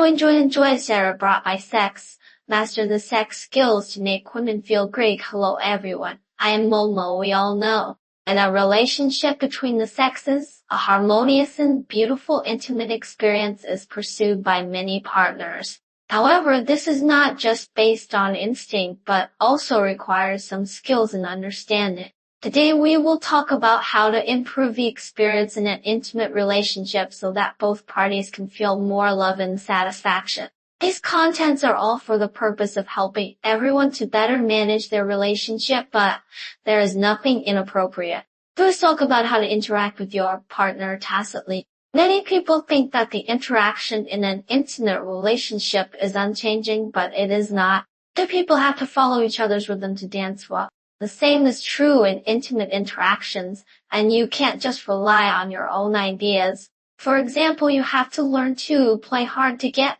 Growing joy and joy are brought by sex. Master the sex skills to make women feel great. Hello everyone. I am Momo, we all know. In a relationship between the sexes, a harmonious and beautiful intimate experience is pursued by many partners. However, this is not just based on instinct, but also requires some skills and understanding. Today we will talk about how to improve the experience in an intimate relationship so that both parties can feel more love and satisfaction. These contents are all for the purpose of helping everyone to better manage their relationship, but there is nothing inappropriate. First, talk about how to interact with your partner tacitly. Many people think that the interaction in an intimate relationship is unchanging, but it is not. Two people have to follow each other's rhythm to dance well. The same is true in intimate interactions, and you can't just rely on your own ideas. For example, you have to learn to play hard to get,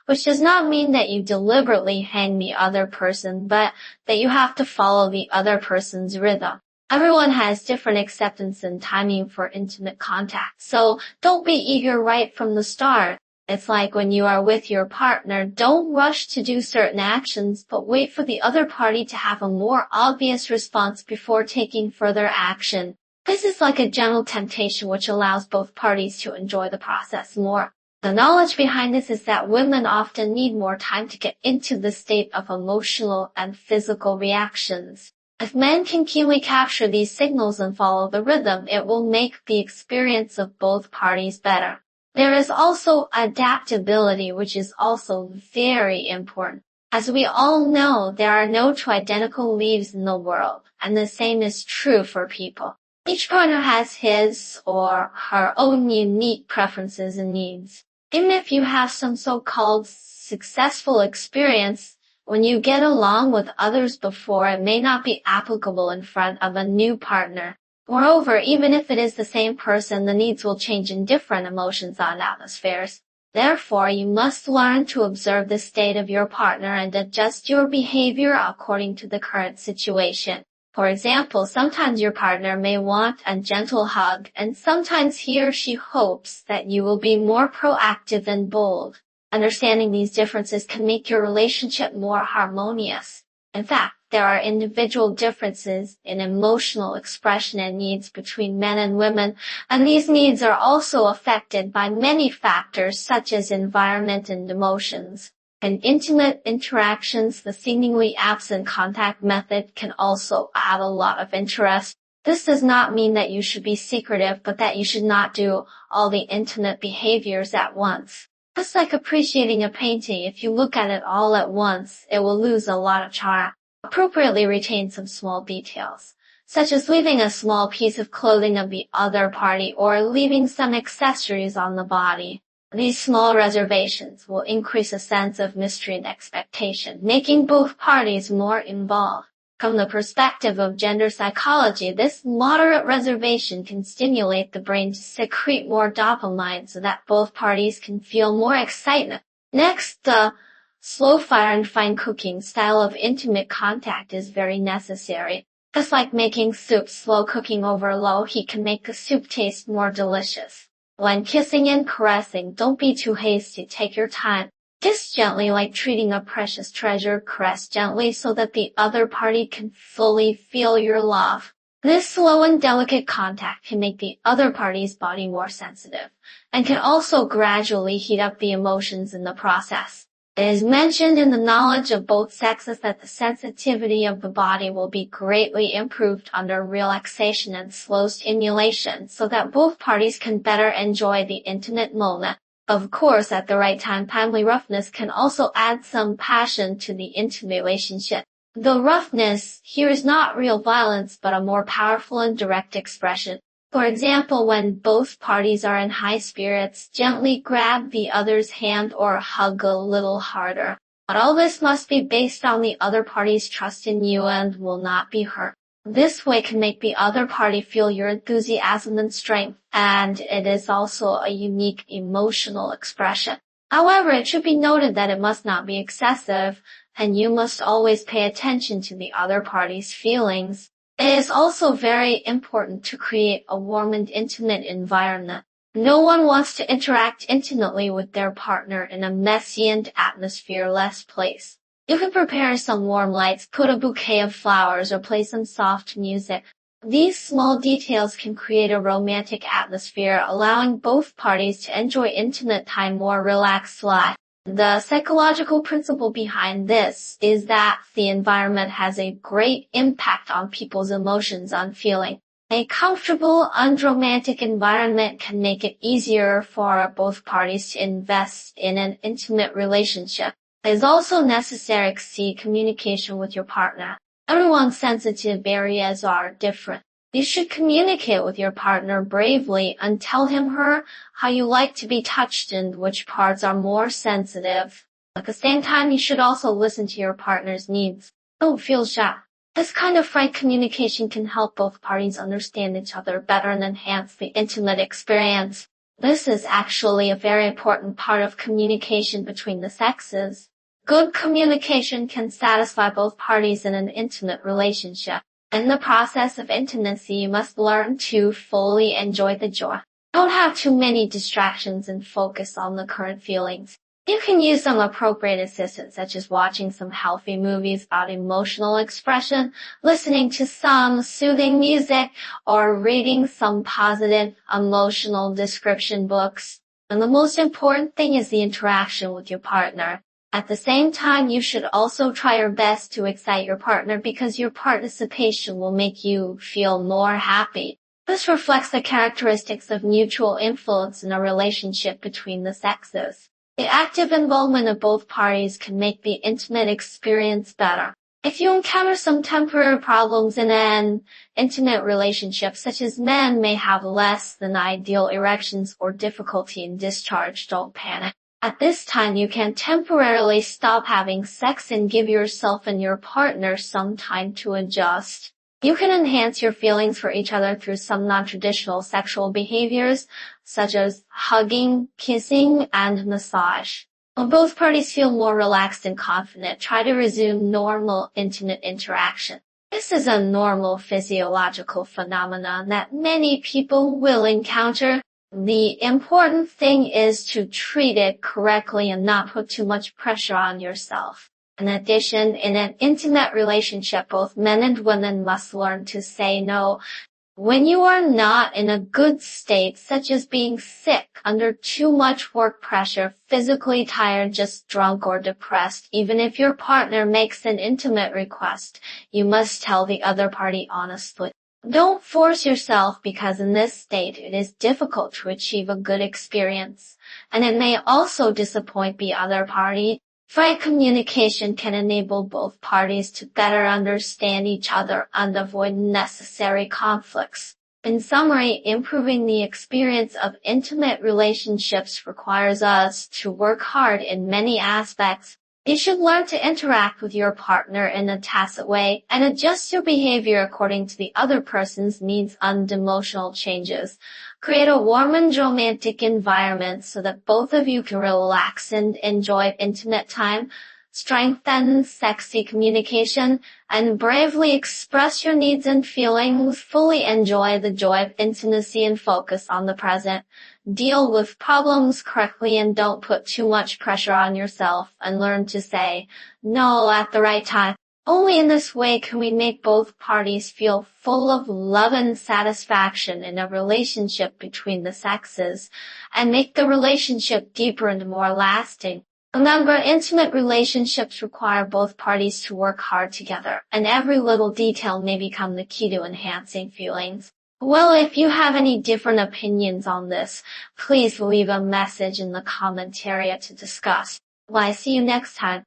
which does not mean that you deliberately hang the other person, but that you have to follow the other person's rhythm. Everyone has different acceptance and timing for intimate contact, so don't be eager right from the start. It's like when you are with your partner, don't rush to do certain actions, but wait for the other party to have a more obvious response before taking further action. This is like a gentle temptation which allows both parties to enjoy the process more. The knowledge behind this is that women often need more time to get into the state of emotional and physical reactions. If men can keenly capture these signals and follow the rhythm, it will make the experience of both parties better. There is also adaptability, which is also very important. As we all know, there are no two identical leaves in the world, and the same is true for people. Each partner has his or her own unique preferences and needs. Even if you have some so-called successful experience, when you get along with others before, it may not be applicable in front of a new partner. Moreover, even if it is the same person, the needs will change in different emotions and atmospheres. Therefore, you must learn to observe the state of your partner and adjust your behavior according to the current situation. For example, sometimes your partner may want a gentle hug, and sometimes he or she hopes that you will be more proactive and bold. Understanding these differences can make your relationship more harmonious. In fact, there are individual differences in emotional expression and needs between men and women, and these needs are also affected by many factors such as environment and emotions. In intimate interactions, the seemingly absent contact method can also have a lot of interest. This does not mean that you should be secretive, but that you should not do all the intimate behaviors at once. Just like appreciating a painting, if you look at it all at once, it will lose a lot of charm. Appropriately retain some small details, such as leaving a small piece of clothing of the other party or leaving some accessories on the body. These small reservations will increase a sense of mystery and expectation, making both parties more involved. From the perspective of gender psychology, this moderate reservation can stimulate the brain to secrete more dopamine so that both parties can feel more excitement. Next, the slow fire and fine cooking style of intimate contact is very necessary. Just like making soup, slow cooking over low heat can make the soup taste more delicious. When kissing and caressing, don't be too hasty, take your time. Kiss gently like treating a precious treasure, caress gently so that the other party can fully feel your love. This slow and delicate contact can make the other party's body more sensitive, and can also gradually heat up the emotions in the process. It is mentioned in the knowledge of both sexes that the sensitivity of the body will be greatly improved under relaxation and slow stimulation so that both parties can better enjoy the intimate moment. Of course, at the right time, timely roughness can also add some passion to the intimate relationship. The roughness here is not real violence, but a more powerful and direct expression. For example, when both parties are in high spirits, gently grab the other's hand or hug a little harder. But all this must be based on the other party's trust in you and will not be hurt. This way can make the other party feel your enthusiasm and strength, and it is also a unique emotional expression. However, it should be noted that it must not be excessive, and you must always pay attention to the other party's feelings. It is also very important to create a warm and intimate environment. No one wants to interact intimately with their partner in a messy and atmosphere-less place. You can prepare some warm lights, put a bouquet of flowers, or play some soft music. These small details can create a romantic atmosphere, allowing both parties to enjoy intimate time more relaxedly. The psychological principle behind this is that the environment has a great impact on people's emotions and feelings. A comfortable, unromantic environment can make it easier for both parties to invest in an intimate relationship. It is also necessary to see communication with your partner. Everyone's sensitive areas are different. You should communicate with your partner bravely and tell him/her how you like to be touched and which parts are more sensitive. At the same time, you should also listen to your partner's needs. Don't feel shy. This kind of frank communication can help both parties understand each other better and enhance the intimate experience. This is actually a very important part of communication between the sexes. Good communication can satisfy both parties in an intimate relationship. In the process of intimacy, you must learn to fully enjoy the joy. Don't have too many distractions and focus on the current feelings. You can use some appropriate assistance, such as watching some healthy movies about emotional expression, listening to some soothing music, or reading some positive emotional description books. And the most important thing is the interaction with your partner. At the same time, you should also try your best to excite your partner because your participation will make you feel more happy. This reflects the characteristics of mutual influence in a relationship between the sexes. The active involvement of both parties can make the intimate experience better. If you encounter some temporary problems in an intimate relationship, such as men may have less than ideal erections or difficulty in discharge, don't panic. At this time, you can temporarily stop having sex and give yourself and your partner some time to adjust. You can enhance your feelings for each other through some non-traditional sexual behaviors, such as hugging, kissing, and massage. When both parties feel more relaxed and confident, try to resume normal intimate interaction. This is a normal physiological phenomenon that many people will encounter. The important thing is to treat it correctly and not put too much pressure on yourself. In addition, in an intimate relationship, both men and women must learn to say no. When you are not in a good state, such as being sick, under too much work pressure, physically tired, just drunk or depressed, even if your partner makes an intimate request, you must tell the other party honestly. Don't force yourself because in this state it is difficult to achieve a good experience, and it may also disappoint the other party. Frank communication can enable both parties to better understand each other and avoid unnecessary conflicts. In summary, improving the experience of intimate relationships requires us to work hard in many aspects. You should learn to interact with your partner in a tacit way and adjust your behavior according to the other person's needs and emotional changes. Create a warm and romantic environment so that both of you can relax and enjoy intimate time. Strengthen sexy communication and bravely express your needs and feelings. Fully enjoy the joy of intimacy and focus on the present. Deal with problems correctly and don't put too much pressure on yourself, and learn to say no at the right time. Only in this way can we make both parties feel full of love and satisfaction in a relationship between the sexes, and make the relationship deeper and more lasting. Remember, intimate relationships require both parties to work hard together, and every little detail may become the key to enhancing feelings. Well, if you have any different opinions on this, please leave a message in the comment area to discuss. Well, I see you next time.